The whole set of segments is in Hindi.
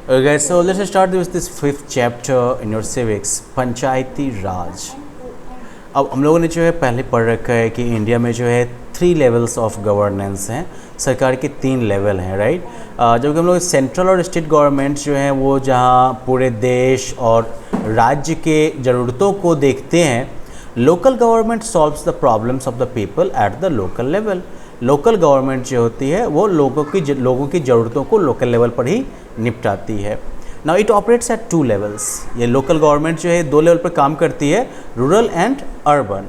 Okay, so let's start with this fifth chapter in your civics, पंचायती राज। अब हम लोगों ने जो है पहले पढ़ रखा है कि इंडिया में जो है 3 लेवल्स ऑफ गवर्नेंस हैं, सरकार के 3 लेवल हैं, राइट। जबकि हम लोग सेंट्रल और स्टेट गवर्नमेंट जो हैं वो जहाँ पूरे देश और राज्य के ज़रूरतों को देखते हैं, local government solves the problems of the people at the local level. Local government जो होती है वो लोगों की ज़रूरतों को लोकल लेवल पर ही निपटाती है। Now it operates at 2 levels. ये लोकल गवर्नमेंट जो है 2 लेवल पर काम करती है, रूरल एंड अर्बन।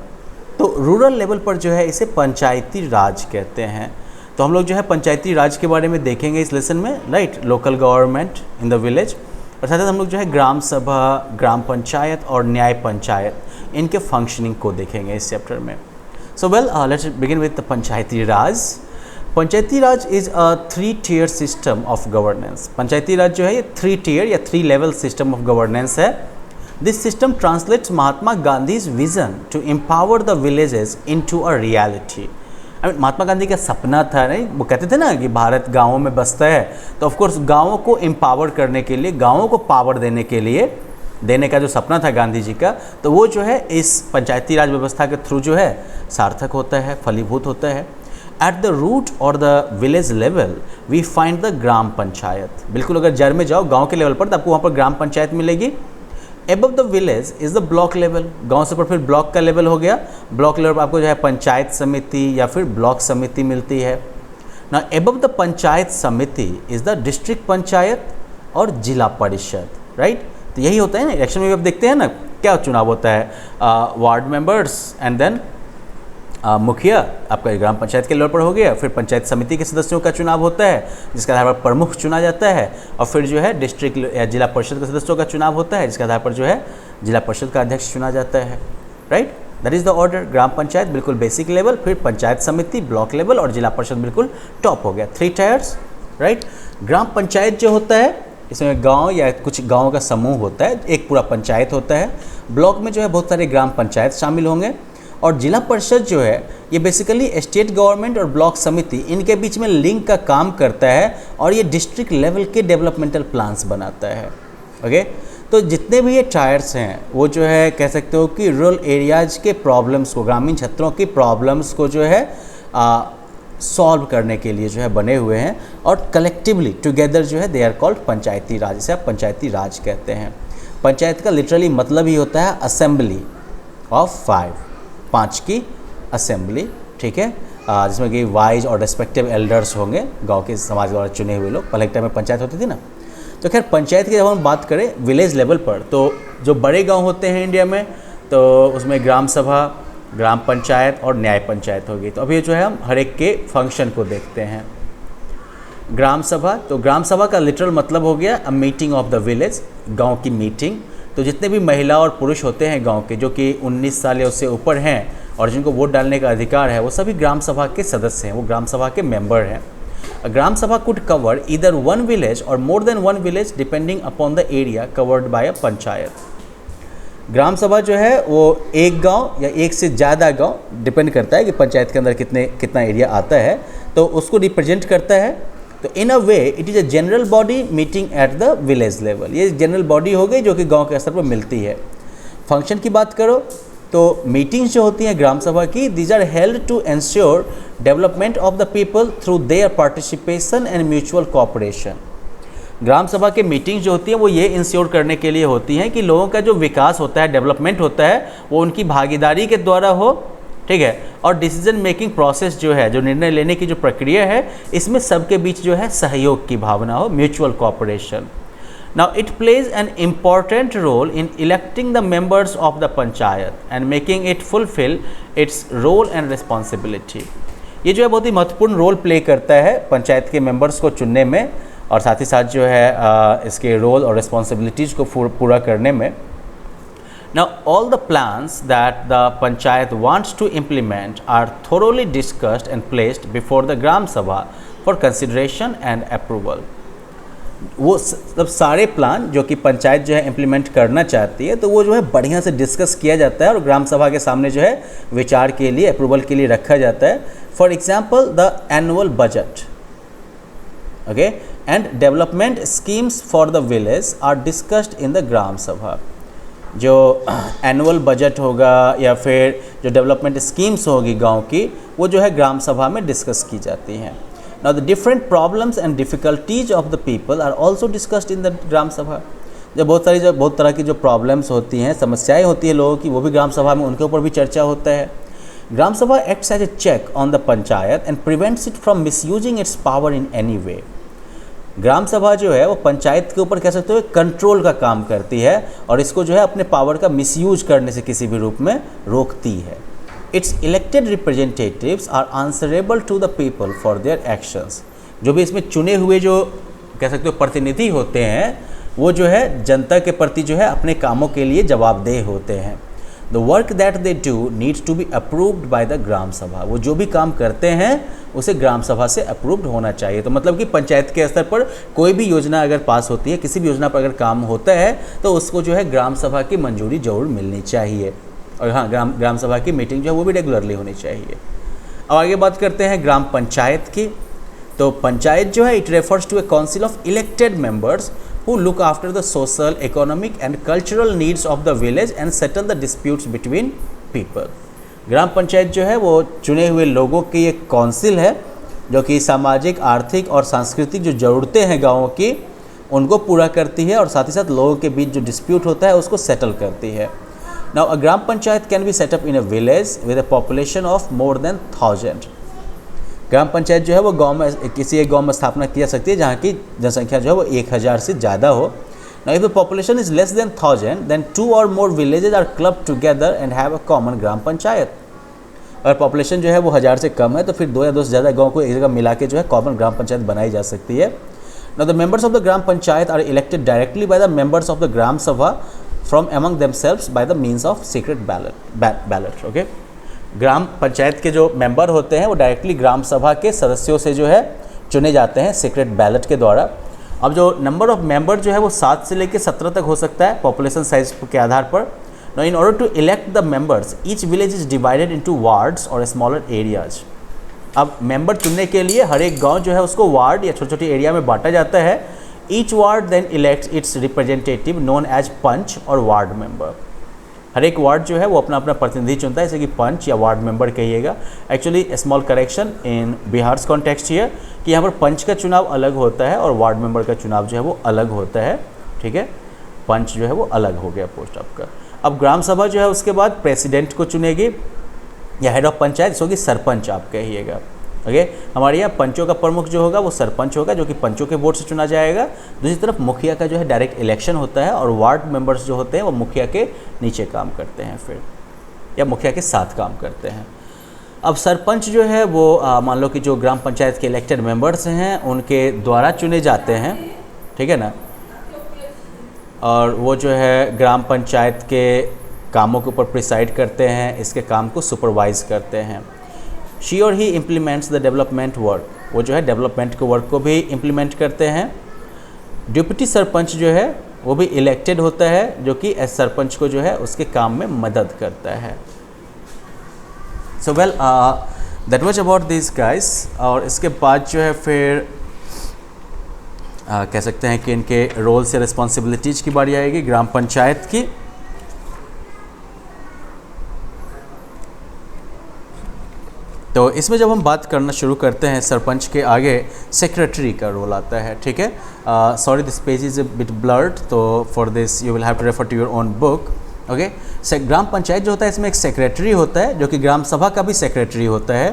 तो रूरल लेवल पर जो है इसे पंचायती राज कहते हैं। तो हम लोग जो है पंचायती राज के बारे में देखेंगे इस लेसन में, right. Local government in the village, और साथ साथ हम लोग जो है ग्राम सभा, ग्राम पंचायत और न्याय पंचायत, इनके फंक्शनिंग को देखेंगे इस चैप्टर में। So well, let's begin with the panchayati raj. Panchayati raj is a 3-tier system of governance. Panchayati raj जो है ये 3-tier या 3 लेवल सिस्टम ऑफ गवर्नेंस है। This system translates Mahatma Gandhi's vision to empower the villages into a reality. Mahatma Gandhi का सपना था, नहीं, वो कहते थे ना कि भारत गाँवों में बसता है, तो ऑफकोर्स गाँवों को एम्पावर करने के लिए, गाँवों को पावर देने का जो सपना था गांधी जी का, तो वो जो है इस पंचायती राज व्यवस्था के थ्रू जो है सार्थक होता है, फलीभूत होता है। At the root or the village level we find the gram panchayat. बिल्कुल, अगर जड़ में जाओ गांव के लेवल पर तो आपको वहाँ पर ग्राम पंचायत मिलेगी। Above the village is the block level. गांव से पर फिर ब्लॉक का लेवल हो गया। ब्लॉक लेवल पर आपको जो है पंचायत समिति या फिर ब्लॉक समिति मिलती है ना। एबव द पंचायत समिति इज़ द डिस्ट्रिक्ट पंचायत और जिला परिषद, राइट। तो यही होता है ना, इलेक्शन में आप देखते हैं ना क्या चुनाव होता है, वार्ड मेंबर्स एंड देन मुखिया आपका ग्राम पंचायत के लेवल पर हो गया, फिर पंचायत समिति के सदस्यों का चुनाव होता है जिसके आधार पर प्रमुख चुना जाता है, और फिर जो है डिस्ट्रिक्ट या जिला परिषद के सदस्यों का चुनाव होता है जिसके आधार पर जो है जिला परिषद का अध्यक्ष चुना जाता है, right. That is the order. Gram panchayat बिल्कुल बेसिक लेवल, फिर पंचायत समिति, ब्लॉक लेवल और जिला परिषद बिल्कुल टॉप हो गया, 3 टायर्स, राइट। ग्राम पंचायत जो होता है इसमें गांव या कुछ गांवों का समूह होता है, एक पूरा पंचायत होता है। ब्लॉक में जो है बहुत सारे ग्राम पंचायत शामिल होंगे, और जिला परिषद जो है ये बेसिकली स्टेट गवर्नमेंट और ब्लॉक समिति इनके बीच में लिंक का काम करता है, और ये डिस्ट्रिक्ट लेवल के डेवलपमेंटल प्लान्स बनाता है। ओके, तो जितने भी ये टायर्स हैं वो जो है कह सकते हो कि रूरल एरियाज के प्रॉब्लम्स को, ग्रामीण क्षेत्रों की प्रॉब्लम्स को जो है सॉल्व करने के लिए जो है बने हुए हैं, और कलेक्टिवली टुगेदर जो है दे आर कॉल्ड पंचायती राज, जिसे आप पंचायती राज कहते हैं। पंचायत का लिटरली मतलब ही होता है असेंबली ऑफ 5 की असेंबली, ठीक है, जिसमें कि वाइज और रेस्पेक्टिव एल्डर्स होंगे, गांव के समाज द्वारा चुने हुए लोग। पहले टाइम में पंचायत होती थी ना। तो खैर पंचायत की जब हम बात करें विलेज लेवल पर, तो जो बड़े गांव होते हैं इंडिया में, तो उसमें ग्राम सभा, ग्राम पंचायत और न्याय पंचायत होगी। तो अभी जो है हम हर एक के फंक्शन को देखते हैं। ग्राम सभा, तो ग्राम सभा का लिटरल मतलब हो गया a meeting of the village, गांव की मीटिंग। तो जितने भी महिला और पुरुष होते हैं गांव के, जो कि 19 साल या उससे ऊपर हैं और जिनको वोट डालने का अधिकार है, वो सभी ग्राम सभा के सदस्य हैं, वो ग्राम सभा के मेंबर हैं। ग्राम सभा could cover either 1 village or more than 1 village depending upon the area covered by a panchayat. Gram sabha जो है वो एक गांव या एक से ज़्यादा गांव, डिपेंड करता है कि पंचायत के अंदर कितना एरिया आता है, तो उसको रिप्रेजेंट करता है। तो in a way it is a general body meeting at the village level. ये जनरल बॉडी हो गई जो कि गांव के स्तर पर मिलती है। फंक्शन की बात करो तो मीटिंग्स जो होती हैं ग्राम सभा की, these are held to ensure development of the people through their participation and mutual cooperation. Gram sabha के मीटिंग्स जो होती हैं वो ये इंश्योर करने के लिए होती हैं कि लोगों का जो विकास होता है, डेवलपमेंट होता है, वो उनकी भागीदारी के द्वारा हो, ठीक है। और डिसीजन मेकिंग प्रोसेस जो है, जो निर्णय लेने की जो प्रक्रिया है, इसमें सबके बीच जो है सहयोग की भावना हो, mutual cooperation. Now it plays an important role in electing the members of the panchayat and making it fulfil its role and responsibility. ये जो है बहुत ही महत्वपूर्ण रोल प्ले करता है पंचायत के मेंबर्स को चुनने में, और साथ ही साथ जो है इसके रोल और रिस्पॉन्सिबिलिटीज़ को पूरा करने में। Now all the plans that the panchayat wants to implement are thoroughly discussed and placed before the Gram Sabha for consideration and approval. वो सब सारे प्लान जो कि पंचायत जो है इम्प्लीमेंट करना चाहती है, तो वो जो है बढ़िया से डिस्कस किया जाता है और ग्राम सभा के सामने जो है विचार के लिए, अप्रूवल के लिए रखा जाता है। For example the annual budget, okay, and development schemes for the village are discussed in the gram sabha. जो एनुअल बजट होगा या फिर जो डेवलपमेंट स्कीम्स होगी गांव की, वो जो है ग्राम सभा में डिस्कस की जाती हैं। Now the different problems and difficulties of the people are also discussed in the gram sabha. जो बहुत तरह की जो प्रॉब्लम्स होती हैं, समस्याएं होती है लोगों की, वो भी ग्राम सभा में उनके ऊपर भी चर्चा होता है। Gram sabha acts as a check on the panchayat and prevents it from misusing its power in any way. Gram sabha जो है वो पंचायत के ऊपर कह सकते हो कंट्रोल का काम करती है और इसको जो है अपने पावर का मिसयूज करने से किसी भी रूप में रोकती है। Its elected representatives are answerable to the people for their actions. जो भी इसमें चुने हुए जो कह सकते हो प्रतिनिधि होते हैं, वो जो है जनता के प्रति जो है अपने कामों के लिए जवाबदेह होते हैं। The work that they do needs to be approved by the gram sabha. वो जो भी काम करते हैं उसे ग्राम सभा से अप्रूव्ड होना चाहिए। तो मतलब कि पंचायत के स्तर पर कोई भी योजना अगर पास होती है, किसी भी योजना पर अगर काम होता है, तो उसको जो है ग्राम सभा की मंजूरी जरूर मिलनी चाहिए। और हाँ, ग्राम सभा की मीटिंग जो है वो भी रेगुलरली होनी चाहिए। अब आगे बात करते हैं ग्राम पंचायत की। तो पंचायत जो है it refers to a council of elected members who look after the social, economic and cultural needs of the village and settle the disputes between people। ग्राम पंचायत जो है वो चुने हुए लोगों की एक काउंसिल है जो कि सामाजिक, आर्थिक और सांस्कृतिक जो ज़रूरतें हैं गाँवों की, उनको पूरा करती है और साथ ही साथ लोगों के बीच जो डिस्प्यूट होता है उसको सेटल करती है। Now a gram panchayat can be set up in a village with a population of more than 1000। ग्राम पंचायत जो है वो गांव में, किसी एक गांव में स्थापना की जा सकती है जहाँ की जनसंख्या जो है वो 1000 से ज़्यादा हो। Now if the population is less than 1000 then 2 or more villages are club together and have a common gram panchayat. अगर पॉपुलेशन जो है वो 1000 से कम है तो फिर 2 या 2 से ज़्यादा गाँव को एक जगह मिला के जो है कॉमन ग्राम पंचायत बनाई जा सकती है। Now the members of the gram panchayat are elected directly by the members of the gram sabha from among themselves by the means of secret ballot. Okay, ग्राम पंचायत के जो मेंबर होते हैं वो डायरेक्टली ग्राम सभा के सदस्यों से जो है चुने जाते हैं सीक्रेट बैलेट के द्वारा। अब जो नंबर ऑफ मेंबर जो है वो 7 से लेकर 17 तक हो सकता है पॉपुलेशन साइज के आधार पर। Now in order to elect the members each village is divided into wards और स्मॉलर एरियाज। अब मेंबर चुनने के लिए हर एक गांव जो है उसको वार्ड या छोटे छोटे एरिया में बांटा जाता है। Each ward then elects its representative known as panch or ward member. हर एक वार्ड जो है वो अपना अपना प्रतिनिधि चुनता है, जैसे कि पंच या वार्ड मेंबर कहिएगा। Actually small correction in Bihar's context here कि यहाँ पर पंच का चुनाव अलग होता है और वार्ड मेंबर का चुनाव जो है वो अलग होता है। ठीक है, पंच जो है वो अलग हो गया पोस्ट आपका। अब ग्राम सभा जो है उसके बाद प्रेसिडेंट को चुनेगी या हेड ऑफ पंचायत होगी सरपंच आप कहिएगा। ओके, हमारे यहाँ पंचों का प्रमुख जो होगा वो सरपंच होगा जो कि पंचों के वोट से चुना जाएगा। दूसरी तरफ मुखिया का जो है डायरेक्ट इलेक्शन होता है और वार्ड मेंबर्स जो होते हैं वो मुखिया के नीचे काम करते हैं फिर, या मुखिया के साथ काम करते हैं। अब सरपंच जो है वो मान लो कि जो ग्राम पंचायत के इलेक्टेड मेंबर्स हैं उनके द्वारा चुने जाते हैं, ठीक है ना, और वो जो है ग्राम पंचायत के कामों के ऊपर प्रिसाइड करते हैं, इसके काम को सुपरवाइज करते हैं। शी और ही इम्प्लीमेंट्स द डेवलपमेंट वर्क, वो जो है डेवलपमेंट के वर्क को भी इम्प्लीमेंट करते हैं। डिप्टी सरपंच जो है वो भी इलेक्टेड होता है जो कि सरपंच को जो है उसके काम में मदद करता है। So well that was about this guys. और इसके बाद जो है फिर कह सकते हैं कि इनके रोल से रिस्पॉन्सिबिलिटीज़ की बारी आएगी ग्राम पंचायत की। तो इसमें जब हम बात करना शुरू करते हैं सरपंच के आगे सेक्रेटरी का रोल आता है। ठीक है, sorry this page is a bit blurred, तो for this you will have to refer to your own book. Okay, ग्राम पंचायत जो होता है इसमें एक सेक्रेटरी होता है जो कि ग्राम सभा का भी सेक्रेटरी होता है।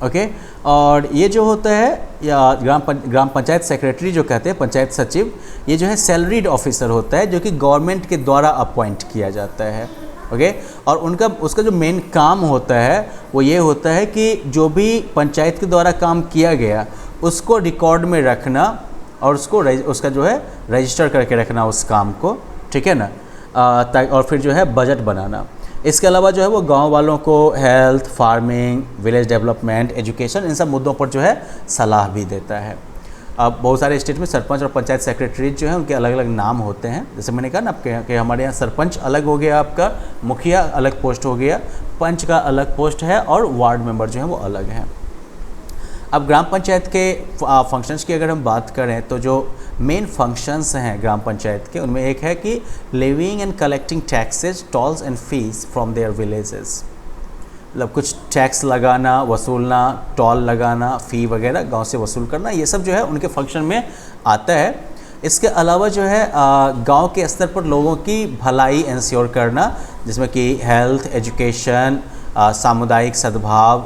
ओके, और ये जो होता है या ग्राम पंचायत सेक्रेटरी जो कहते हैं पंचायत सचिव, ये जो है सैलरीड ऑफिसर होता है जो कि गवर्नमेंट के द्वारा अपॉइंट किया जाता है। ओके, और उसका जो मेन काम होता है वो ये होता है कि जो भी पंचायत के द्वारा काम किया गया उसको रिकॉर्ड में रखना और उसका जो है रजिस्टर करके रखना उस काम को, ठीक है ना, और फिर जो है बजट बनाना। इसके अलावा जो है वो गांव वालों को health, farming, village development, education, इन सब मुद्दों पर जो है सलाह भी देता है। अब बहुत सारे स्टेट में सरपंच और पंचायत सेक्रेटरी जो है उनके अलग अलग नाम होते हैं। जैसे मैंने कहा ना कि हमारे यहाँ सरपंच अलग हो गया, आपका मुखिया अलग पोस्ट हो गया, पंच का अलग पोस्ट है और वार्ड मेंबर जो है वो अलग हैं। अब ग्राम पंचायत के फंक्शंस की अगर हम बात करें तो जो मेन फंक्शंस हैं ग्राम पंचायत के, उनमें एक है कि living and collecting taxes, tolls and fees from their villages. मतलब कुछ टैक्स लगाना, वसूलना, टोल लगाना, फ़ी वगैरह गांव से वसूल करना, ये सब जो है उनके फंक्शन में आता है। इसके अलावा जो है गांव के स्तर पर लोगों की भलाई इंश्योर करना, जिसमें कि हेल्थ, एजुकेशन, सामुदायिक सद्भाव,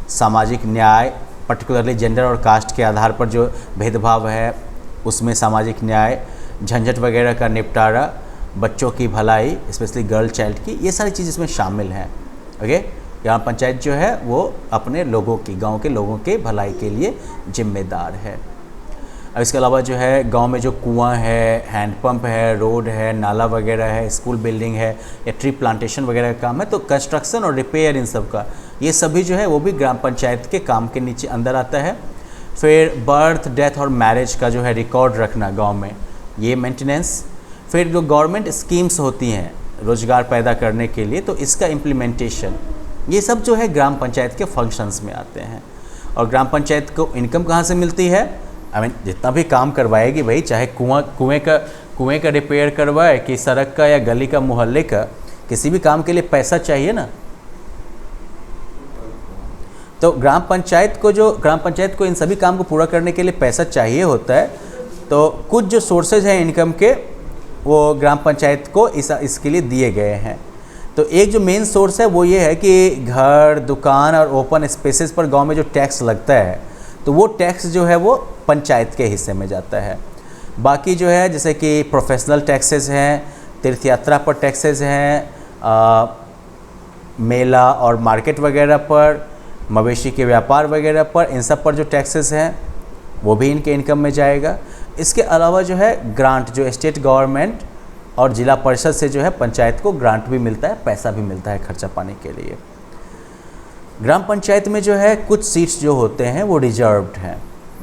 सामाजिक न्याय, पर्टिकुलरली जेंडर और कास्ट के आधार पर जो भेदभाव है उसमें सामाजिक न्याय, झंझट वगैरह का निपटारा, बच्चों की भलाई, स्पेशली गर्ल चाइल्ड की, ये सारी चीज़ इसमें शामिल हैं। ओके, ग्राम पंचायत जो है वो अपने लोगों की, गांव के लोगों के भलाई के लिए जिम्मेदार है। अब इसके अलावा जो है गांव में जो कुआं है, हैंडपंप है, रोड है, नाला वगैरह है, स्कूल बिल्डिंग है या ट्री प्लांटेशन वगैरह का काम है, तो कंस्ट्रक्शन और रिपेयर इन सब का, ये सभी जो है वो भी ग्राम पंचायत के काम के नीचे अंदर आता है। फिर बर्थ, डेथ और मैरिज का जो है रिकॉर्ड रखना गांव में, ये मेंटेनेंस। फिर जो गवर्नमेंट स्कीम्स होती हैं रोज़गार पैदा करने के लिए, तो इसका इम्प्लीमेंटेशन, ये सब जो है ग्राम पंचायत के फंक्शंस में आते हैं। और ग्राम पंचायत को इनकम कहाँ से मिलती है? जितना भी काम करवाएगी भाई, चाहे कुएं का रिपेयर करवाए कि सड़क का या गली का, मोहल्ले का, किसी भी काम के लिए पैसा चाहिए ना। तो ग्राम पंचायत को इन सभी काम को पूरा करने के लिए पैसा चाहिए होता है। तो कुछ जो सोर्सेज हैं इनकम के, वो ग्राम पंचायत को इसके लिए दिए गए हैं। तो एक जो मेन सोर्स है वो ये है कि घर, दुकान और ओपन स्पेसेस पर गांव में जो टैक्स लगता है, तो वो टैक्स जो है वो पंचायत के हिस्से में जाता है। बाकी जो है जैसे कि प्रोफेशनल टैक्सेस हैं, तीर्थ यात्रा पर टैक्सेस हैं, मेला और मार्केट वगैरह पर, मवेशी के व्यापार वगैरह पर, इन सब पर जो टैक्सेस हैं वो भी इनके इनकम में जाएगा। इसके अलावा जो है ग्रांट, जो स्टेट गवर्नमेंट और जिला परिषद से जो है पंचायत को ग्रांट भी मिलता है, पैसा भी मिलता है खर्चा पाने के लिए। ग्राम पंचायत में जो है कुछ सीट्स जो होते हैं वो रिजर्व्ड हैं।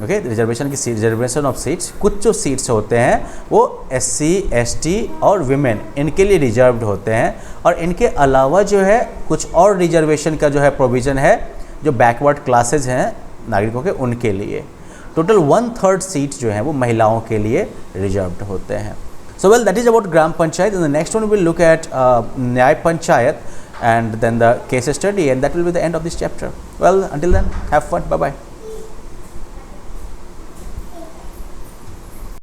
ओके, रिजर्वेशन ऑफ सीट्स, कुछ जो सीट्स होते हैं वो SC, ST और विमेन, इनके लिए रिजर्व्ड होते हैं। और इनके अलावा जो है कुछ और रिजर्वेशन का जो है प्रोविज़न है जो बैकवर्ड क्लासेज हैं नागरिकों के, उनके लिए। टोटल 1/3 सीट जो हैं वो महिलाओं के लिए रिजर्व्ड होते हैं। So well, that is about Gram Panchayat. In the next one, we will look at Nyay Panchayat and then the case study, and that will be the end of this chapter. Well, until then, have fun. Bye-bye.